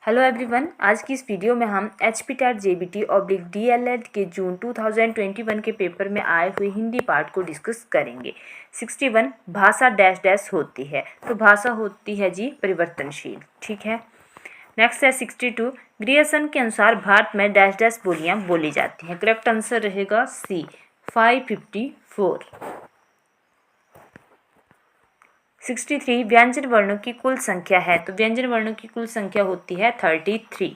Hello everyone, आज की इस वीडियो में हम HPTET-JBT/DLED के जून 2021 के पेपर में आए हुए हिंदी पार्ट को डिस्कस करेंगे। 61 भाषा डैश डैश होती है, तो भाषा होती है जी परिवर्तनशील। ठीक है। नेक्स्ट है 62 ग्रियर्सन के अनुसार भारत में डैश डैश बोलियां बोली जाती हैं। करेक्ट आंसर रहेगा सी 554। 63 व्यंजन वर्णों की कुल संख्या है, तो व्यंजन वर्णों की कुल संख्या होती है 33।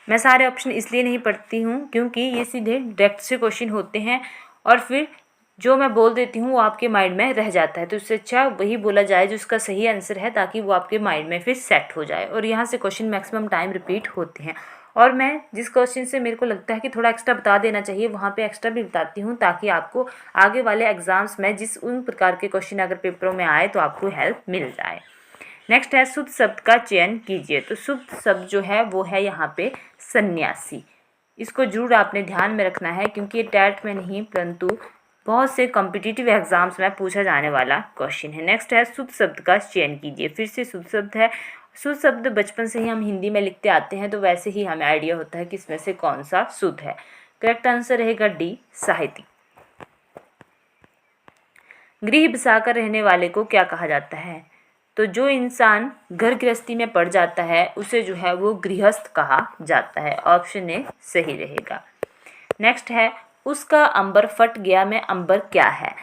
मैं सारे ऑप्शन इसलिए नहीं पढ़ती हूँ क्योंकि ये सीधे डायरेक्ट से क्वेश्चन होते हैं और फिर जो मैं बोल देती हूँ वो आपके माइंड में रह जाता है, तो इससे अच्छा वही बोला जाए जो उसका सही आंसर है, ताकि वो आपके माइंड में फिर सेट हो जाए। और यहाँ से क्वेश्चन मैक्सिमम टाइम रिपीट होते हैं, और मैं जिस क्वेश्चन से मेरे को लगता है कि थोड़ा एक्स्ट्रा बता देना चाहिए वहाँ पे एक्स्ट्रा भी बताती हूँ, ताकि आपको आगे वाले एग्जाम्स में जिस उन प्रकार के क्वेश्चन अगर पेपरों में आए तो आपको हेल्प मिल जाए। नेक्स्ट है शुद्ध शब्द का चयन कीजिए, तो शुद्ध शब्द जो है वो है यहाँ पे सन्यासी। इसको जरूर आपने ध्यान में रखना है क्योंकि ये टैट में नहीं परंतु बहुत से कॉम्पिटिटिव एग्जाम्स में पूछा जाने वाला क्वेश्चन है। नेक्स्ट है शुद्ध शब्द का चयन कीजिए। फिर से शुद्ध शब्द है। शुद्ध शब्द बचपन से ही हम हिंदी में लिखते आते हैं, तो वैसे ही हमें आइडिया होता है कि इसमें से कौन सा शुद्ध है। करेक्ट आंसर रहेगा डी साहित्यिक। गृह बसाकर रहने वाले को क्या कहा जाता है, तो जो इंसान घर गृहस्थी में पड़ जाता है उसे जो है वो गृहस्थ कहा जाता है। ऑप्शन ए सही रहेगा। नेक्स्ट है उसका अंबर फट गया में अंबर क्या है,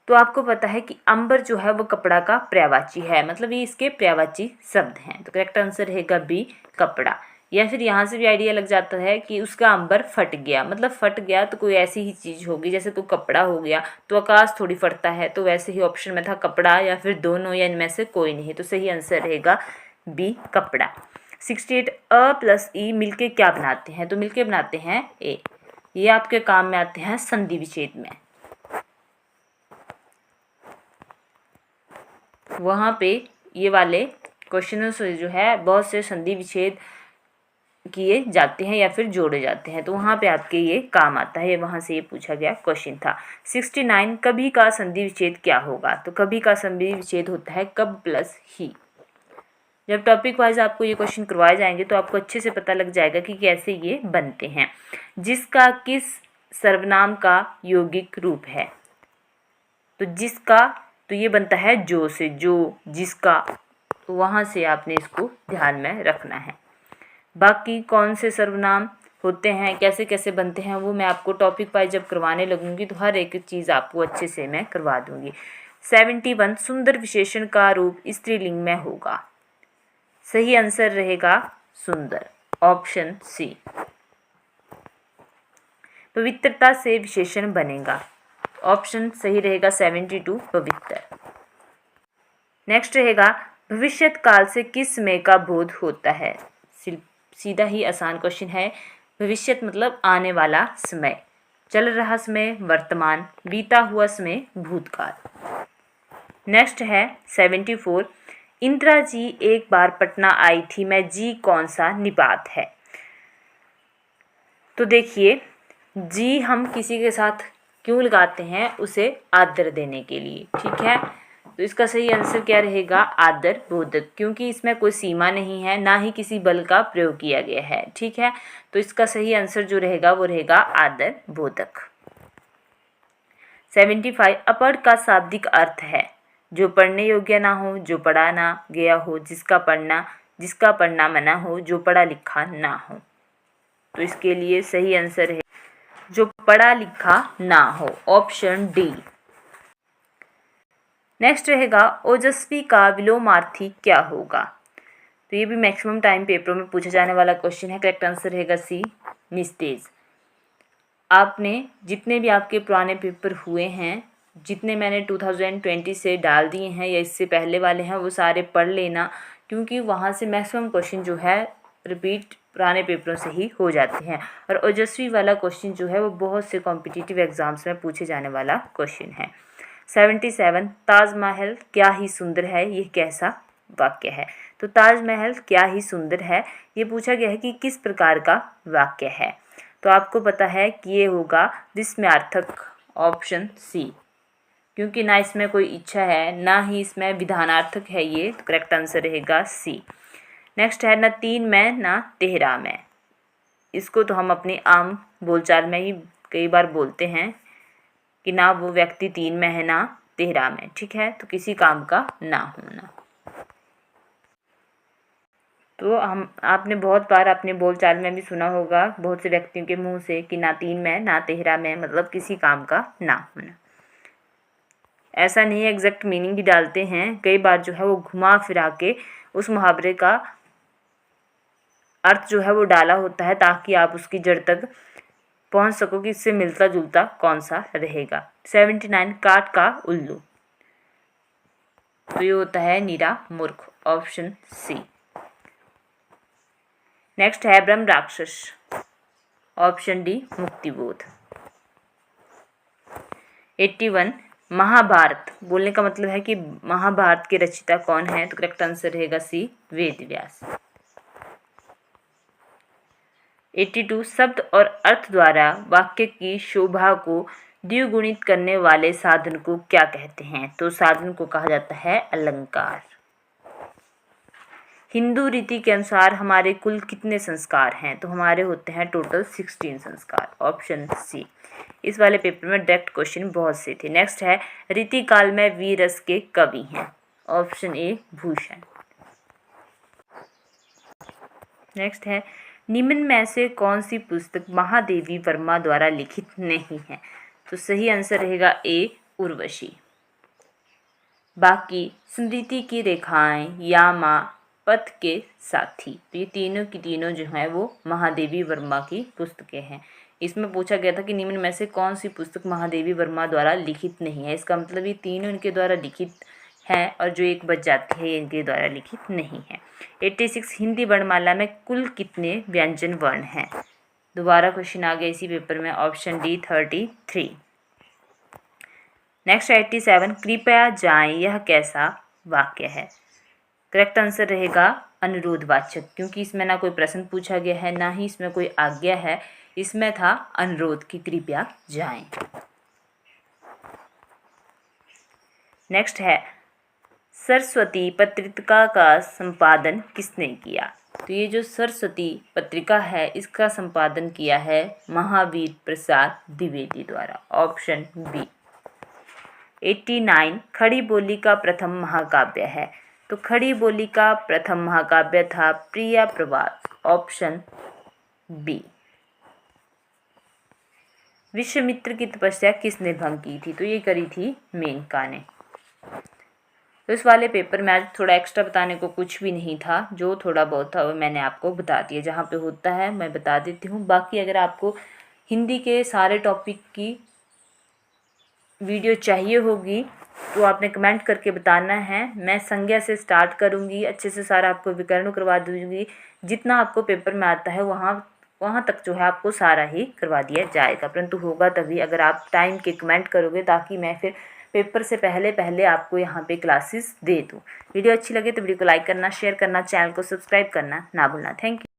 तो आपको पता है कि अंबर जो है वो कपड़ा का पर्यायवाची है, मतलब ये इसके पर्यायवाची शब्द हैं, तो करेक्ट आंसर रहेगा बी कपड़ा। या फिर यहाँ से भी आइडिया लग जाता है कि उसका अंबर फट गया, मतलब फट गया तो कोई ऐसी ही चीज़ होगी, जैसे कोई कपड़ा हो गया तो आकाश थोड़ी फटता है, तो वैसे ही ऑप्शन में था कपड़ा या फिर दोनों या इनमें से कोई नहीं, तो सही आंसर रहेगा बी कपड़ा। 68 अ प्लस ई मिलके क्या बनाते हैं, तो मिलके बनाते हैं ए। ये आपके काम में आते हैं संधि विच्छेद में। वहाँ पे ये वाले क्वेश्चनों से जो है बहुत से संधि विच्छेद किए जाते हैं या फिर जोड़े जाते हैं, तो वहाँ पे आपके ये काम आता है। वहाँ से ये पूछा गया क्वेश्चन था। 69 कभी का संधि विच्छेद क्या होगा, तो कभी का संधि विच्छेद होता है कब प्लस ही। जब टॉपिक वाइज आपको ये क्वेश्चन करवाए जाएंगे तो आपको अच्छे से पता लग जाएगा कि कैसे ये बनते हैं। जिसका किस सर्वनाम का यौगिक रूप है, तो जिसका, तो ये बनता है जो से, जो जिसका, तो वहाँ से आपने इसको ध्यान में रखना है। बाकी कौन से सर्वनाम होते हैं, कैसे कैसे बनते हैं, वो मैं आपको टॉपिक वाइज जब करवाने लगूंगी तो हर एक चीज़ आपको अच्छे से मैं करवा दूंगी। 71 सुंदर विशेषण का रूप स्त्रीलिंग में होगा, सही आंसर रहेगा सुंदर, ऑप्शन सी। पवित्रता से विशेषण बनेगा, ऑप्शन सही रहेगा 72 पवित्र। नेक्स्ट रहेगा भविष्यत काल से किस समय का बोध होता है, सीधा ही आसान क्वेश्चन है। भविष्यत मतलब आने वाला समय, चल रहा समय वर्तमान, बीता हुआ समय भूतकाल। नेक्स्ट है 74 इंदिरा जी एक बार पटना आई थी में जी कौन सा निपात है, तो देखिए जी हम किसी के साथ क्यों लगाते हैं, उसे आदर देने के लिए। ठीक है, तो इसका सही आंसर क्या रहेगा आदर बोधक, क्योंकि इसमें कोई सीमा नहीं है, ना ही किसी बल का प्रयोग किया गया है। ठीक है, तो इसका सही आंसर जो रहेगा वो रहेगा आदर बोधक। 75 अपढ़ का शाब्दिक अर्थ है जो पढ़ने योग्य ना हो, जो पढ़ा ना गया हो, जिसका पढ़ना मना हो, जो पढ़ा लिखा ना हो, तो इसके लिए सही आंसर है जो पढ़ा लिखा ना हो, ऑप्शन डी। नेक्स्ट रहेगा ओजस्वी का विलोमार्थी क्या होगा, तो ये भी मैक्सिमम टाइम पेपरों में पूछा जाने वाला क्वेश्चन है। करेक्ट आंसर रहेगा सी निस्तेज। आपने जितने भी आपके पुराने पेपर हुए हैं, जितने मैंने 2020 से डाल दिए हैं या इससे पहले वाले हैं, वो सारे पढ़ लेना, क्योंकि वहाँ से मैक्सिमम क्वेश्चन जो है रिपीट पुराने पेपरों से ही हो जाते हैं। और ओजस्वी वाला क्वेश्चन जो है वो बहुत से कॉम्पिटिटिव एग्जाम्स में पूछे जाने वाला क्वेश्चन है। 77 ताजमहल क्या ही सुंदर है, ये कैसा वाक्य है, तो ताजमहल क्या ही सुंदर है ये पूछा गया है कि किस प्रकार का वाक्य है, तो आपको पता है कि ये होगा विस्मयार्थक, ऑप्शन सी, क्योंकि ना इसमें कोई इच्छा है ना ही इसमें विधानार्थक है ये, तो करेक्ट आंसर रहेगा सी। नेक्स्ट है न तीन मैं न तेहरा मैं। इसको तो हम अपनी आम बोलचाल में ही कई बार बोलते हैं कि ना वो व्यक्ति तीन में है ना तेहरा में, ठीक है। तो किसी काम का ना होना। तो आपने बहुत बार अपने बोलचाल में भी सुना होगा बहुत से व्यक्तियों के मुंह से कि ना तीन में ना तेहरा में, मतलब किसी काम का ना होना। ऐसा नहीं है, एग्जैक्ट मीनिंग भी डालते हैं कई बार, जो है वो घुमा फिरा के उस मुहावरे का अर्थ जो है वो डाला होता है ताकि आप उसकी जड़ तक पहुंच सको कि इससे मिलता जुलता कौन सा रहेगा। 79 काट का उल्लू। तो ये होता है नीरा मूर्ख, ऑप्शन सी। नेक्स्ट है ब्रह्म राक्षस, ऑप्शन डी मुक्तिबोध। 81 महाभारत बोलने का मतलब है कि महाभारत के रचयिता कौन है, तो करेक्ट आंसर रहेगा सी वेद व्यास। 82 शब्द और अर्थ द्वारा वाक्य की शोभा को द्विगुणित करने वाले साधन को क्या कहते हैं, तो साधन को कहा जाता है अलंकार। हिंदू रीति के अनुसार हमारे कुल कितने संस्कार हैं, तो हमारे होते हैं टोटल 16 संस्कार, ऑप्शन सी। इस वाले पेपर में डायरेक्ट क्वेश्चन बहुत से थे। नेक्स्ट है रीति काल में वीर रस के कवि हैं, ऑप्शन ए भूषण। नेक्स्ट है निम्न में से कौन सी पुस्तक महादेवी वर्मा द्वारा लिखित नहीं है, तो सही आंसर रहेगा ए उर्वशी। बाकी स्मृति की रेखाएं, यामा, पथ के साथी, तो ये तीनों की तीनों जो हैं वो महादेवी वर्मा की पुस्तकें हैं। इसमें पूछा गया था कि निम्न में से कौन सी पुस्तक महादेवी वर्मा द्वारा लिखित नहीं है, इसका मतलब ये तीनों इनके द्वारा लिखित हैं और जो एक बच जाती है इनके द्वारा लिखित नहीं है। 86 हिंदी वर्णमाला में कुल कितने व्यंजन वर्ण हैं, दोबारा क्वेश्चन आ गया इसी पेपर में, ऑप्शन डी 33। नेक्स्ट 87 कृपया जाएं यह कैसा वाक्य है, करेक्ट आंसर रहेगा अनुरोधवाचक, क्योंकि इसमें ना कोई प्रश्न पूछा गया है ना ही इसमें कोई आज्ञा है, इसमें था अनुरोध कि कृपया जाएं। नेक्स्ट है सरस्वती पत्रिका का संपादन किसने किया, तो ये जो सरस्वती पत्रिका है इसका संपादन किया है महावीर प्रसाद द्विवेदी द्वारा, ऑप्शन बी। 89 खड़ी बोली का प्रथम महाकाव्य है, तो खड़ी बोली का प्रथम महाकाव्य था प्रिया प्रवास, ऑप्शन बी। विश्वामित्र की तपस्या किसने भंग की थी, तो ये करी थी मेनका ने। तो इस वाले पेपर में आज थोड़ा एक्स्ट्रा बताने को कुछ भी नहीं था, जो थोड़ा बहुत था वो मैंने आपको बता दिया, जहाँ पे होता है मैं बता देती हूँ। बाकी अगर आपको हिंदी के सारे टॉपिक की वीडियो चाहिए होगी तो आपने कमेंट करके बताना है। मैं संज्ञा से स्टार्ट करूँगी, अच्छे से सारा आपको विकर्ण करवा दूँगी, जितना आपको पेपर में आता है वहाँ तक जो है आपको सारा ही करवा दिया जाएगा, परंतु होगा तभी अगर आप टाइम के कमेंट करोगे, ताकि मैं फिर पेपर से पहले आपको यहाँ पे क्लासेस दे दूँ। वीडियो अच्छी लगे तो वीडियो को लाइक करना, शेयर करना, चैनल को सब्सक्राइब करना ना भूलना। Thank you.